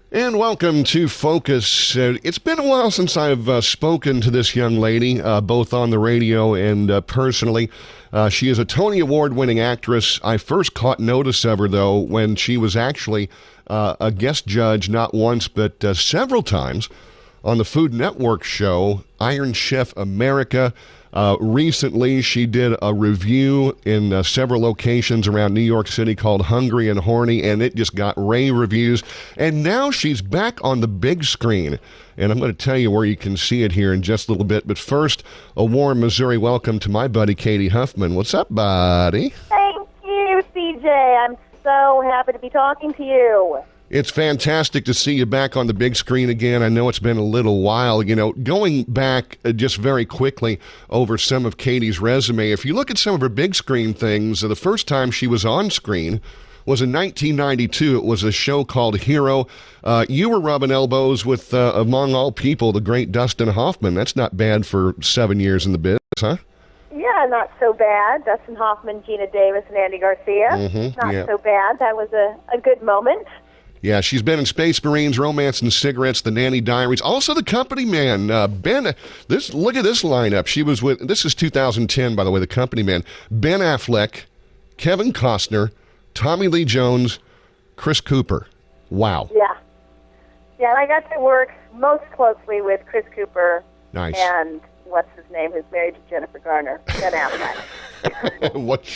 And welcome to Focus. It's been a while since I've spoken to this young lady, both on the radio and personally. She is a Tony Award-winning actress. I first caught notice of her, though, when she was actually a guest judge not once but several times on the Food Network show, Iron Chef America. Recently, she did a review in several locations around New York City called Hungry and Horny, and it just got rave reviews. And now she's back on the big screen. And I'm going to tell you where you can see it here in just a little bit. But first, a warm Missouri welcome to my buddy, Cady Huffman. What's up, buddy? Thank you, CJ. I'm so happy to be talking to you. It's fantastic to see you back on the big screen again. I know it's been a little while. You know, going back just very quickly over some of Cady's resume, if you look at some of her big screen things, the first time she was on screen was in 1992. It was a show called Hero. You were rubbing elbows with, among all people, the great Dustin Hoffman. That's not bad for 7 years in the biz, huh? Yeah, not so bad. Dustin Hoffman, Gina Davis, and Andy Garcia. Not so bad. That was a good moment. Yeah, she's been in Space Marines, Romance and Cigarettes, The Nanny Diaries, also The Company Man. Ben, look at this lineup. She was with, this is 2010, by the way, The Company Man. Ben Affleck, Kevin Costner, Tommy Lee Jones, Chris Cooper. Wow. Yeah, and I got to work most closely with Chris Cooper. Nice. And what's his name, who's married to Jennifer Garner, Ben Affleck.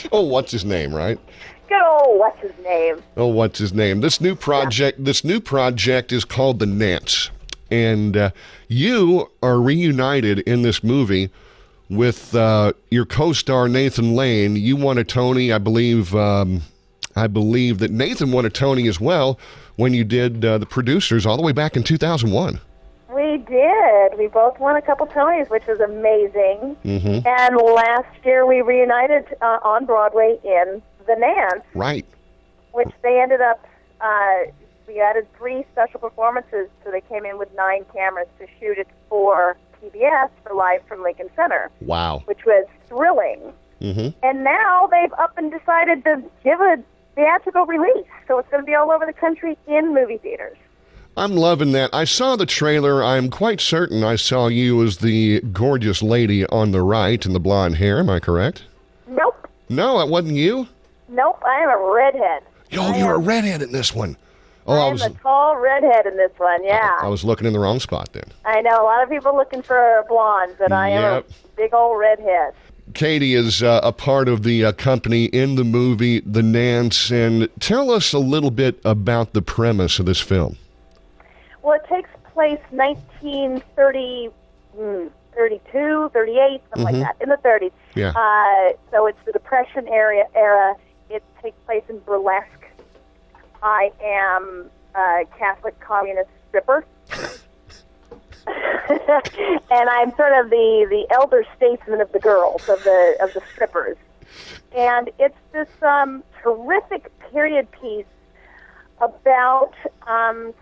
What's his name, right? Good old what's his name. Oh, what's his name? This new project is called The Nance. And you are reunited in this movie with your co-star Nathan Lane. You won a Tony, I believe that Nathan won a Tony as well when you did The Producers all the way back in 2001. We did. We both won a couple Tonys, which was amazing. Mm-hmm. And last year we reunited on Broadway in The Nance. Right. Which they ended up, we added 3 special performances, so they came in with 9 cameras to shoot it for PBS for Live from Lincoln Center. Wow. Which was thrilling. Mm-hmm. And now they've up and decided to give a theatrical release, so it's going to be all over the country in movie theaters. I'm loving that. I saw the trailer. I'm quite certain I saw you as the gorgeous lady on the right in the blonde hair. Am I correct? Nope. No, that wasn't you? Nope, I am a redhead. Yo, you're a redhead in this one. Oh, I am a tall redhead in this one, yeah. I was looking in the wrong spot then. I know, a lot of people looking for blondes, but I am a big old redhead. Cady is a part of the company in the movie The Nance, and tell us a little bit about the premise of this film. Well, it takes place 1930, 32, 38, something like that, in the 30s. Yeah. So it's the Depression era. It takes place in burlesque. I am a Catholic communist stripper. And I'm sort of the elder statesman of the girls, of the strippers. And it's this terrific period piece about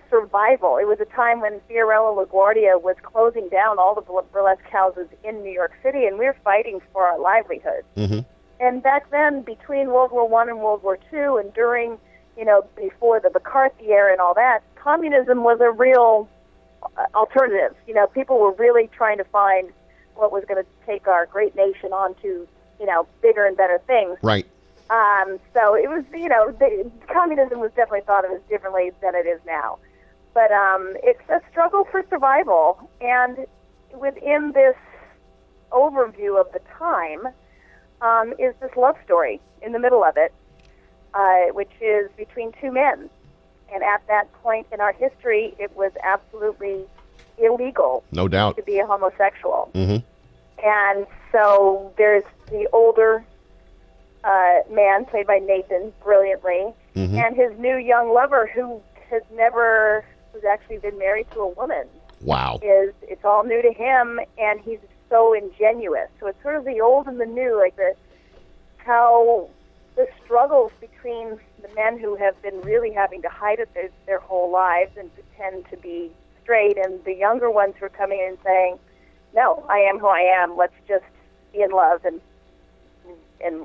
survival. It was a time when Fiorello LaGuardia was closing down all the burlesque houses in New York City, and we were fighting for our livelihood. Mm-hmm. And back then, between World War I and World War II, and during, before the McCarthy era and all that, communism was a real alternative. People were really trying to find what was going to take our great nation on to, bigger and better things. Right. So it was, communism was definitely thought of as differently than it is now. But it's a struggle for survival. And within this overview of the time is this love story in the middle of it, which is between 2 men. And at that point in our history, it was absolutely illegal, no doubt, to be a homosexual. Mm-hmm. And so there's the older man, played by Nathan, brilliantly, mm-hmm. and his new young lover, who's actually been married to a woman. Wow. It's all new to him, and he's so ingenuous. So it's sort of the old and the new, like how the struggles between the men who have been really having to hide it their whole lives and pretend to be straight, and the younger ones who are coming in and saying, no, I am who I am, let's just be in love and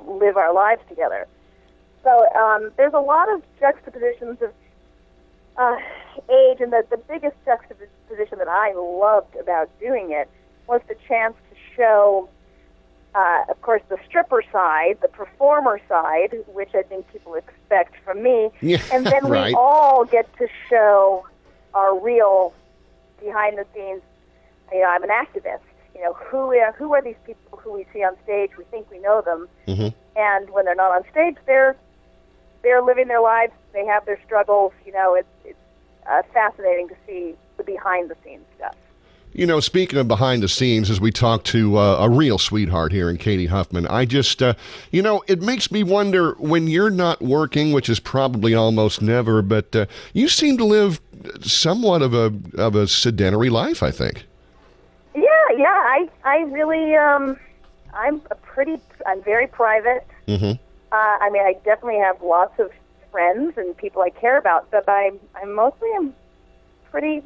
live our lives together. So there's a lot of juxtapositions of, the men who have been really having to hide it their whole lives and pretend to be straight, and the younger ones who are coming in saying, no, I am who I am, let's just be in love and live our lives together. So there's a lot of juxtapositions of, the men who have been really having to hide it their whole lives and pretend to be straight, and the younger ones who are coming in saying, no, I am who I am, let's just be in love and live our lives together. So there's a lot of juxtapositions of, uh, age, and the biggest juxtaposition that I loved about doing it was the chance to show, of course, the stripper side, the performer side, which I think people expect from me, Yeah, and then right. we all get to show our real behind-the-scenes. I'm an activist. Who are these people who we see on stage? We think we know them, and when they're not on stage, they're living their lives. They have their struggles. It's fascinating to see the behind-the-scenes stuff. Speaking of behind the scenes, as we talk to a real sweetheart here in Cady Huffman, I just, it makes me wonder when you're not working, which is probably almost never, but you seem to live somewhat of a sedentary life, I think. Yeah. I really, I'm very private. I definitely have lots of friends and people I care about, but I mostly am pretty,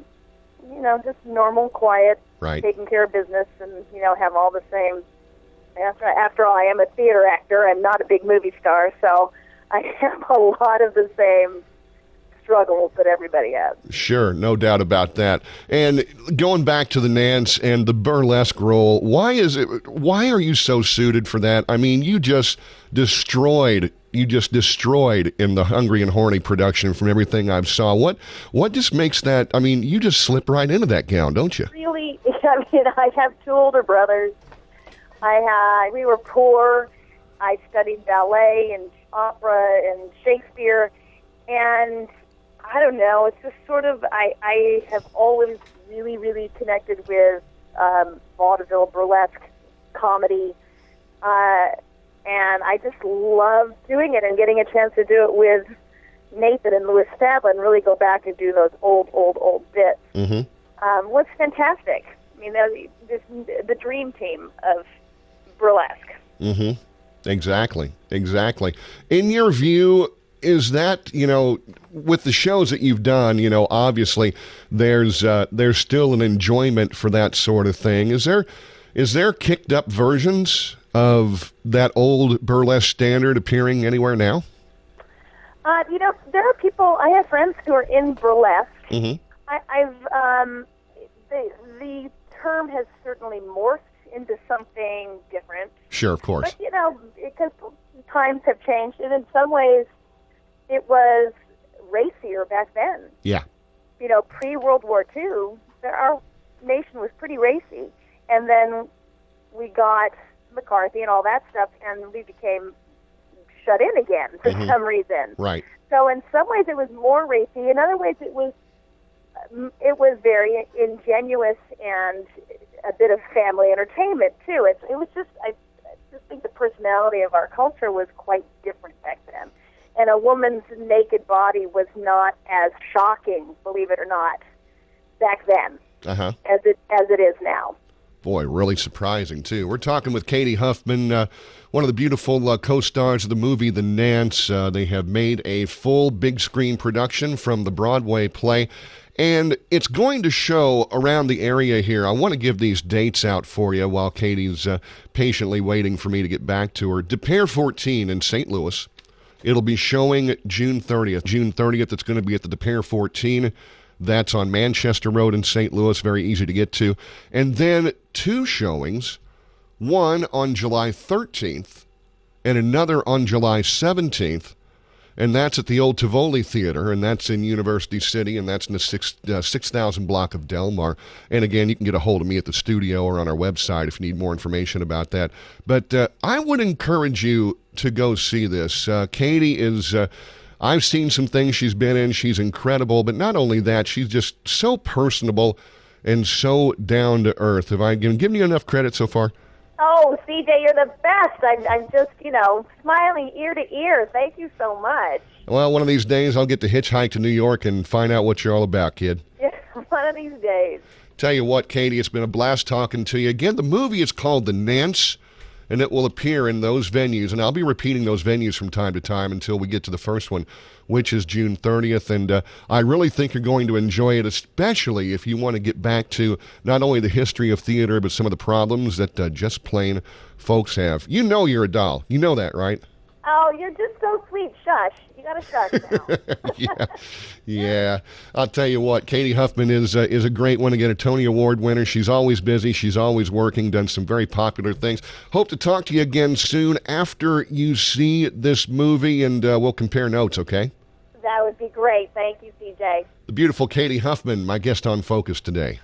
just normal, quiet, right, taking care of business, and, have all the same. After all, I am a theater actor. I'm not a big movie star, so I have a lot of the same struggles that everybody has. Sure, no doubt about that. And going back to the Nance and the burlesque role, why are you so suited for that? I mean, you just destroyed in the Hungry and Horny production from everything I've saw. What just makes that, you just slip right into that gown, don't you? Really, I have two older brothers. We were poor. I studied ballet and opera and Shakespeare, and I don't know, it's just sort of, I have always really, really connected with vaudeville, burlesque, comedy, and I just love doing it and getting a chance to do it with Nathan and Louis Stadlin, really go back and do those old bits. Was fantastic. The dream team of burlesque. Exactly. In your view, is that, with the shows that you've done, obviously there's still an enjoyment for that sort of thing. Is there kicked up versions of that old burlesque standard appearing anywhere now? There are people, I have friends who are in burlesque. The term has certainly morphed into something different. Sure, of course. But, because times have changed, and in some ways it was racier back then. Yeah. Pre-World War II, our nation was pretty racy. And then we got McCarthy and all that stuff, and we became shut in again for some reason. Right. So in some ways it was more racy. In other ways it was very ingenuous and a bit of family entertainment, too. It was just, I just think the personality of our culture was quite different back then. And a woman's naked body was not as shocking, believe it or not, back then as it is now. Boy, really surprising, too. We're talking with Cady Huffman, one of the beautiful co-stars of the movie The Nance. They have made a full big screen production from the Broadway play, and it's going to show around the area here. I want to give these dates out for you while Cady's patiently waiting for me to get back to her. De Pere 14 in St. Louis. It'll be showing June 30th. June 30th, it's going to be at the De Pere 14. That's on Manchester Road in St. Louis, very easy to get to. And then two showings, one on July 13th and another on July 17th. And that's at the old Tivoli Theater, and that's in University City, and that's in the 6,000 block of Delmar. And again, you can get a hold of me at the studio or on our website if you need more information about that. But I would encourage you to go see this. Cady is, I've seen some things she's been in. She's incredible, but not only that, she's just so personable and so down to earth. Have I given you enough credit so far? Oh, CJ, you're the best. I'm just, smiling ear to ear. Thank you so much. Well, one of these days I'll get to hitchhike to New York and find out what you're all about, kid. Yeah, one of these days. Tell you what, Cady, it's been a blast talking to you. Again, the movie is called The Nance, and it will appear in those venues, and I'll be repeating those venues from time to time until we get to the first one, which is June 30th, and I really think you're going to enjoy it, especially if you want to get back to not only the history of theater, but some of the problems that just plain folks have. You know you're a doll. You know that, right? Oh, you're just so sweet. Shush. You got to shush now. Yeah, yeah. I'll tell you what, Cady Huffman is a great one. Again, a Tony Award winner. She's always busy. She's always working. Done some very popular things. Hope to talk to you again soon after you see this movie, and we'll compare notes. Okay? That would be great. Thank you, CJ. The beautiful Cady Huffman, my guest on Focus today.